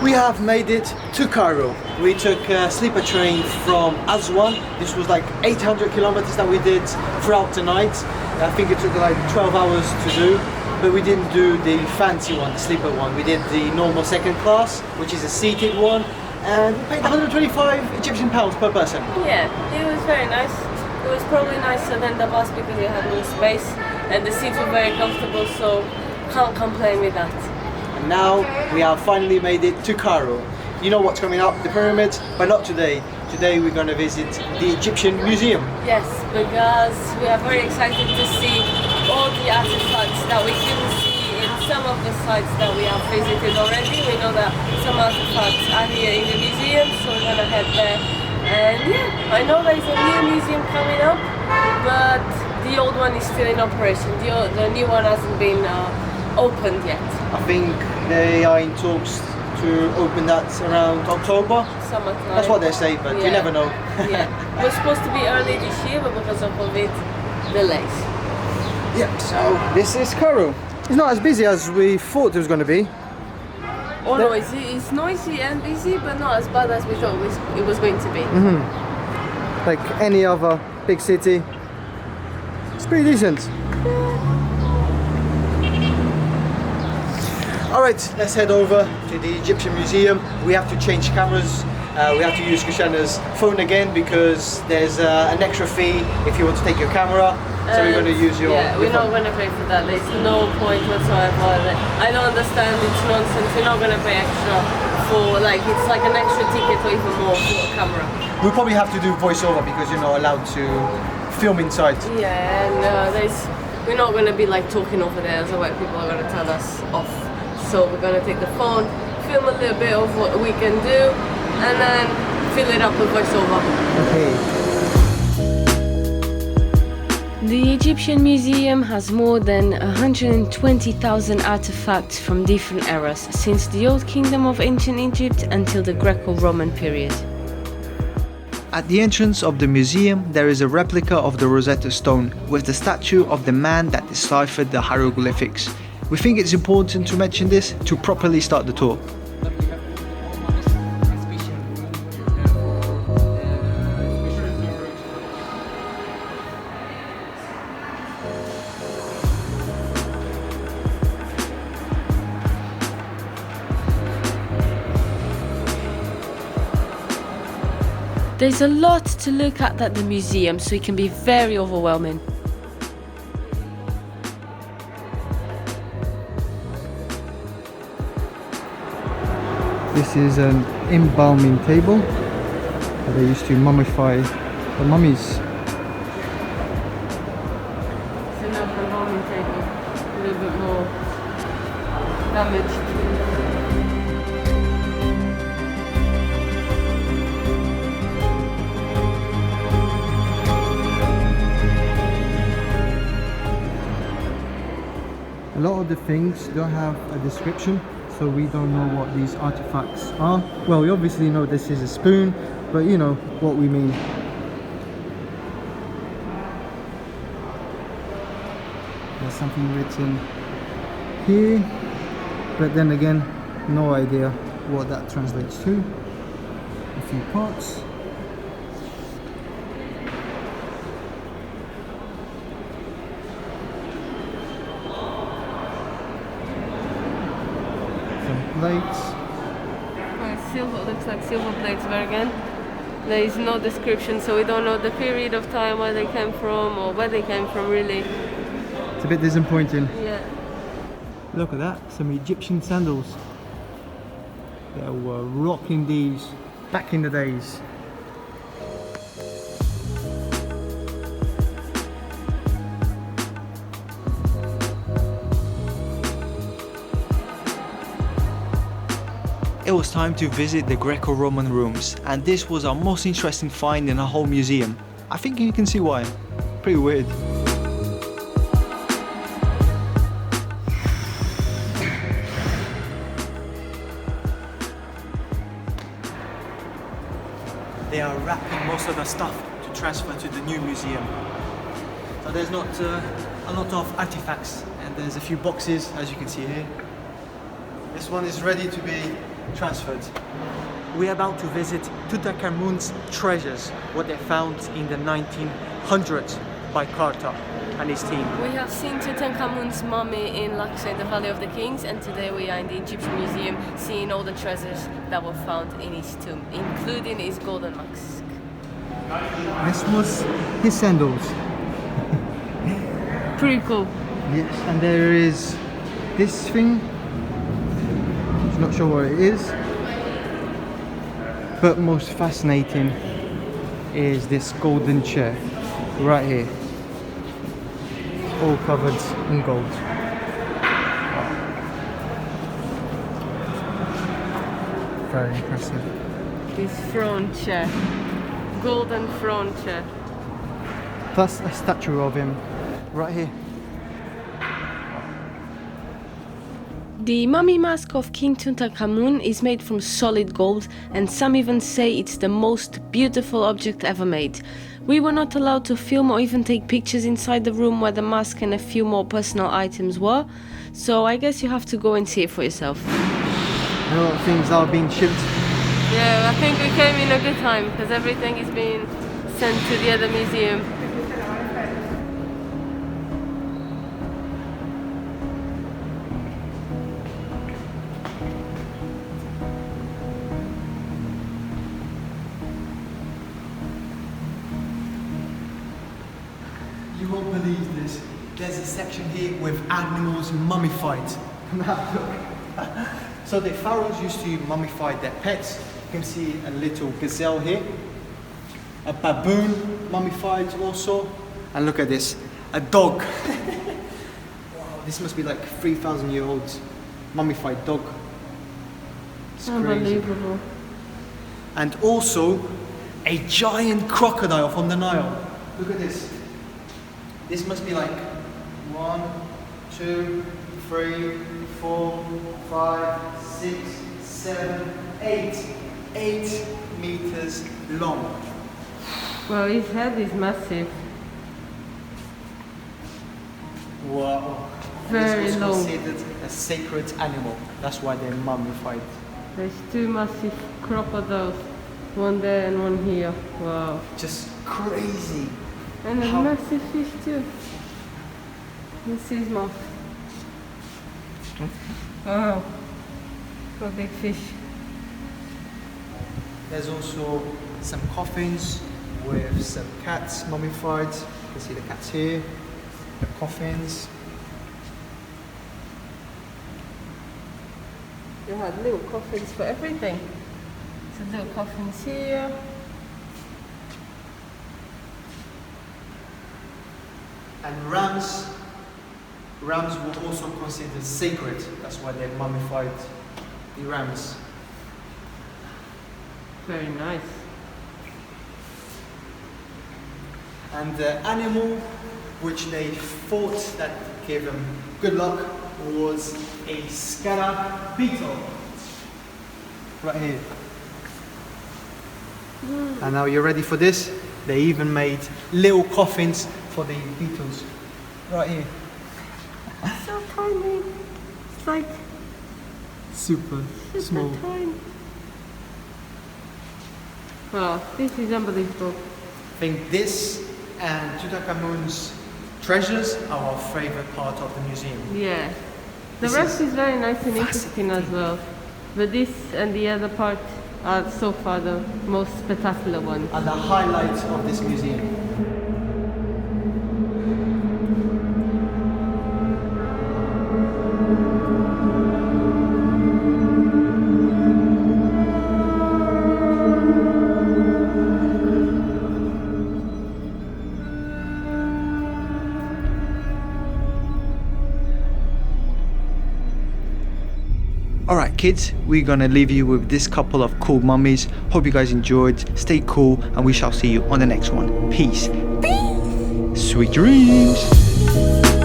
We have made it to Cairo. We took a sleeper train from Aswan. This was like 800 kilometers that we did throughout the night. I think it took like 12 hours to do, but we didn't do the fancy one, the sleeper one. We did the normal second class, which is a seated one, and we paid 125 Egyptian pounds per person. Yeah, it was very nice. It was probably nicer than the bus because it had more space and the seats were very comfortable, so can't complain with that. And now we have finally made it to Cairo. You know what's coming up, the pyramids, but not today. Today we're going to visit the Egyptian Museum. Yes, because we are very excited to see all the artifacts that we couldn't see in some of the sites that we have visited already. We know that some artifacts are here in the museum, so we're going to head there. And yeah, I know there's a new museum coming up, but the old one is still in operation. The new one hasn't been opened yet. I think they are in talks to open that around October. Summertime. That's what they say, but you never know. Yeah, we're supposed to be early this year, but because of COVID, delays. Yeah, so this is Cairo. It's not as busy as we thought it was going to be. Oh no, it's noisy and busy, but not as bad as we thought it was going to be. Like any other big city. It's pretty decent. Alright, let's head over to the Egyptian Museum. We have to change cameras. We have to use Kushana's phone again because there's an extra fee if you want to take your camera. So we're going to use your Yeah, we're phone. not going to pay for that. There's no point whatsoever. I don't understand, it's nonsense. We're not going to pay extra for, like, it's like an extra ticket or even more for a camera. We'll probably have to do voiceover because you're not allowed to film inside. Yeah, and we're not going to be like talking over there, so where people are going to turn us off. So we're going to take the phone, film a little bit of what we can do, and then fill it up with voiceover. Okay. The Egyptian Museum has more than 120,000 artifacts from different eras, since the Old Kingdom of Ancient Egypt until the Greco-Roman period. At the entrance of the museum, there is a replica of the Rosetta Stone with the statue of the man that deciphered the hieroglyphics. We think it's important to mention this to properly start the tour. There's a lot to look at the museum, so it can be very overwhelming. This is an embalming table that they used to mummify the mummies. It's another embalming table, a little bit more damaged. A lot of the things don't have a description, so we don't know what these artifacts are. Well, we obviously know this is a spoon, but you know what we mean. There's something written here, but then again, no idea what that translates to. A few parts. Plates. Silver, looks like silver plates there again. There is no description, so we don't know the period of time where they came from or where they came from really. It's a bit disappointing. Yeah. Look at that, some Egyptian sandals. They were rocking these back in the days. It was time to visit the Greco-Roman rooms, and this was our most interesting find in the whole museum. I think you can see why. Pretty weird. They are wrapping most of the stuff to transfer to the new museum. So there's not a lot of artifacts, and there's a few boxes, as you can see here. This one is ready to be transferred. We're about to visit Tutankhamun's treasures, what they found in the 1900s by Carter and his team. We have seen Tutankhamun's mummy in, like I said, the Valley of the Kings, and today we are in the Egyptian Museum seeing all the treasures that were found in his tomb, including his golden mask. This was his sandals. Pretty cool. Yes, and there is this thing. I'm not sure what it is. But most fascinating is this golden chair right here. All covered in gold. Very impressive. His throne chair. Golden throne chair. Plus a statue of him right here. The mummy mask of King Tutankhamun is made from solid gold, and some even say it's the most beautiful object ever made. We were not allowed to film or even take pictures inside the room where the mask and a few more personal items were, so I guess you have to go and see it for yourself. A lot of things are being shipped. Yeah, I think we came in a good time because everything is being sent to the other museum. You won't believe this. There's a section here with animals mummified. So the pharaohs used to mummify their pets. You can see a little gazelle here. A baboon mummified also. And look at this, a dog. Wow, this must be like 3,000-year-old mummified dog. It's crazy. Unbelievable. And also a giant crocodile from the Nile. Look at this. This must be like 1, 2, 3, 4, 5, 6, 7, 8. 8 meters long. Well, his head is massive. Wow. Very this was long. considered a sacred animal. That's why they're mummified. There's 2 massive crocodiles, one there and one here. Wow. Just crazy. And a How- massive fish too. This is his mouth. Wow. A big fish. There's also some coffins with some cats mummified. You can see the cats here, the coffins. You had little coffins for everything. So little coffins here. And rams were also considered sacred. That's why they mummified the rams. Very nice. And the animal which they thought that gave them good luck was a scarab beetle. Right here. And now you're ready for this? They even made little coffins for the beetles. Right here. So tiny. It's like Super small. tiny. Wow, this is unbelievable. I think this and Tutankhamun's treasures are our favorite part of the museum. Yeah. The This rest is is very nice and interesting as well. But this and the other part are so far the most spectacular ones. And the highlights of this museum. Alright kids, we're gonna leave you with this couple of cool mummies. Hope you guys enjoyed. Stay cool and we shall see you on the next one. Peace. Sweet dreams.